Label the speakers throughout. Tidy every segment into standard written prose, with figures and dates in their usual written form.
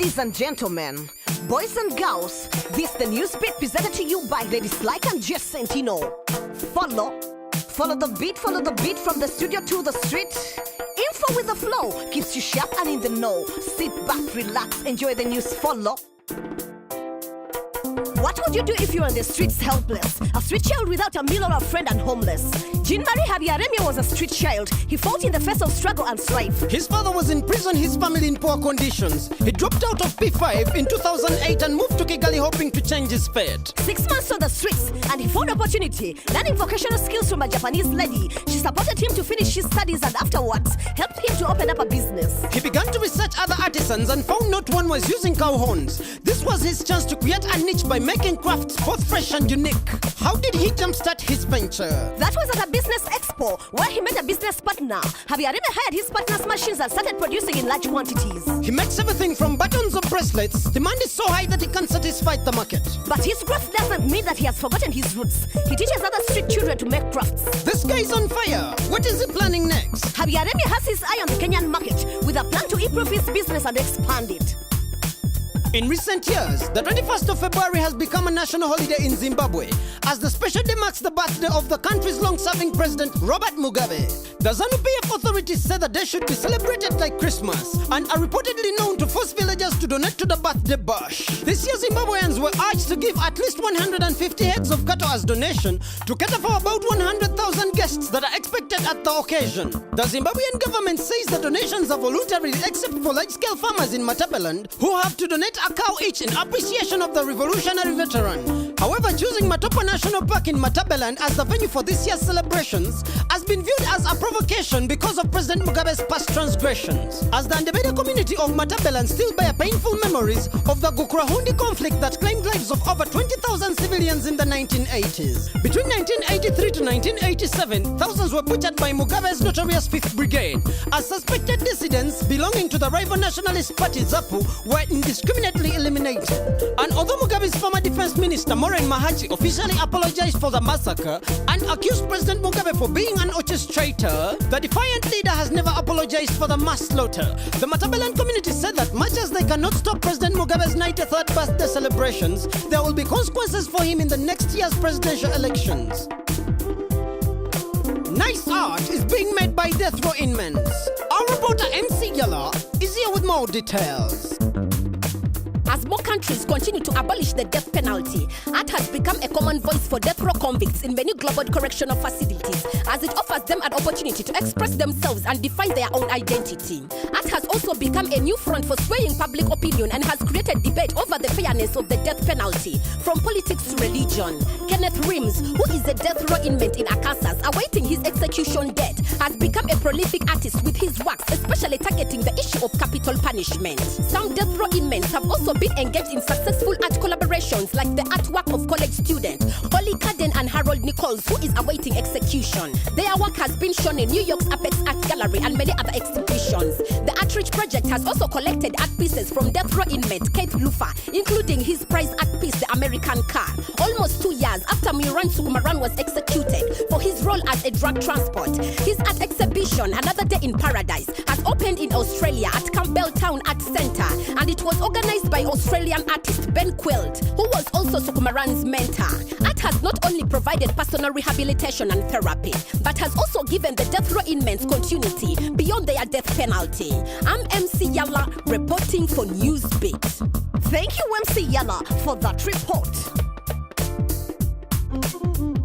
Speaker 1: Ladies and gentlemen, boys and girls, this the news bit presented to you by Ladies Like and Jess Sentino. Follow the beat from the studio to the street. Info with the flow keeps you sharp and in the know. Sit back, relax, enjoy the news. Follow. What would you do if you were on the streets helpless? A street child without a meal or a friend and homeless. Jean-Marie Habiyaremye was a street child. He fought in the face of struggle and strife.
Speaker 2: His father was in prison, his family in poor conditions. He dropped out of P5 in 2008 and moved to Kigali hoping to change his fate.
Speaker 1: 6 months on the streets and he found opportunity, learning vocational skills from a Japanese lady. She supported him to finish his studies and afterwards helped him to open up a business.
Speaker 2: He began to research other artisans and found not one was using cow horns. This was his chance to create a niche by making crafts both fresh and unique. How did he jumpstart his venture?
Speaker 1: That was at a business expo where he met a business partner. Habiyaremye hired his partner's machines and started producing in large quantities.
Speaker 2: He makes everything from buttons or bracelets. Demand is so high that he can satisfy the market.
Speaker 1: But his growth doesn't mean that he has forgotten his roots. He teaches other street children to make crafts.
Speaker 2: This guy is on fire. What is he planning next?
Speaker 1: Habiyaremye has his eye on the Kenyan market with a plan to improve his business and expand it.
Speaker 2: In recent years, the 21st of February has become a national holiday in Zimbabwe, as the special day marks the birthday of the country's long-serving president, Robert Mugabe. The ZANU-PF authorities say the day should be celebrated like Christmas, and are reportedly known to force villagers to donate to the birthday bash. This year, Zimbabweans were urged to give at least 150 heads of cattle as donation to cater for about 100,000 guests that are expected at the occasion. The Zimbabwean government says the donations are voluntary except for large-scale farmers in Matabeland who have to donate a cow each in appreciation of the revolutionary veteran. However, choosing Matopa National Park in Matabeland as the venue for this year's celebrations has been viewed as a provocation because of President Mugabe's past transgressions, as the Ndebele community of Matabeland still bear painful memories of the Gukurahundi conflict that claimed lives of over 20,000 civilians in the 1980s. Between 1983 to 1987, thousands were butchered by Mugabe's notorious 5th Brigade, as suspected dissidents belonging to the rival nationalist party ZAPU were indiscriminately eliminated. And although Mugabe's former defense minister Maureen Mahachi officially apologized for the massacre and accused President Mugabe for being an orchestrator, the defiant leader has never apologized for the mass slaughter. The Matabeland community said that much as they cannot stop President Mugabe's 93rd birthday celebrations, there will be consequences for him in the next year's presidential elections. Nice art is being made by death row inmates. Our reporter MC Yala is here with more details.
Speaker 3: As more countries continue to abolish the death penalty, art has become a common voice for death row convicts in many global correctional facilities, as it offers them an opportunity to express themselves and define their own identity. Art has also become a new front for swaying public opinion and has created debate over the fairness of the death penalty, from politics to religion. Kenneth Rims, who is a death row inmate in Arkansas awaiting his execution date, has become a prolific artist with his works, especially targeting the issue of capital punishment. Some death row inmates have also been engaged in successful art collaborations like the artwork of college student Holly Caden and Harold Nichols, who is awaiting execution. Their work has been shown in New York's Apex Art Gallery and many other exhibitions. The Artreach project has also collected art pieces from death row inmate Keith Lufa, including his prize art piece, The American Car. Almost 2 years after Miran Sukumaran was executed for his role as a drug transport, his art exhibition, Another Day in Paradise, has opened in Australia at Campbelltown Art Centre, and it was organized by Australian artist Ben Quilt, who was also Sukumaran's mentor. Art has not only provided personal rehabilitation and therapy, but has also given the death row inmates continuity beyond their death penalty. I'm MC Yala, reporting for Newsbeat.
Speaker 1: Thank you, MC Yala, for that report.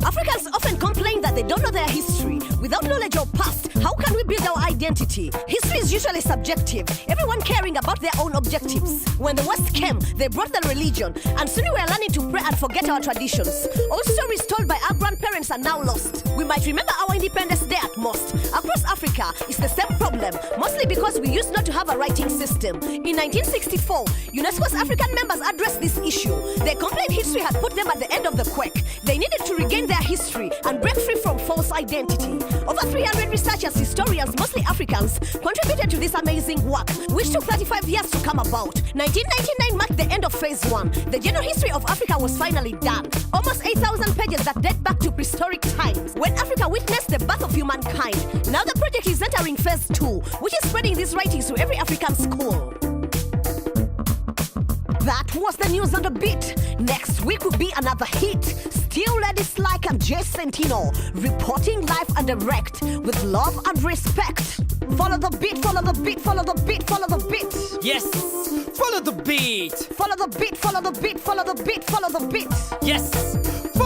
Speaker 1: Africans often complain that they don't know their history. Without knowledge of past, how can we build our identity? History is usually subjective, everyone caring about their own objectives. When the West came, they brought the religion, and soon we are learning to pray and forget our traditions. Old stories told by our grandparents are now lost. We might remember our Independence Day at most. Across Africa, it's the same problem, mostly because we used not to have a writing system. In 1964, UNESCO's African members addressed this issue. They complained history had put them at the end of the quake. They needed to regain their history and break free from false identity. Over 300 researchers, historians, mostly Africans, contributed to this amazing work, which took 35 years to come about. 1999 marked the end of phase 1. The general history of Africa was finally done. Almost 8,000 pages that date back to prehistoric times, when Africa witnessed the birth of humankind. Now the project is entering phase 2, which is spreading these writings to every African school. That was the news on the beat. Next week will be another hit. Still ladies like I'm Jay Sentino, reporting live and direct with love and respect. Follow the beat, follow the beat, follow the beat, follow the beat.
Speaker 2: Yes, follow the beat.
Speaker 1: Follow the beat, follow the beat, follow the beat, follow the beat.
Speaker 2: Yes, follow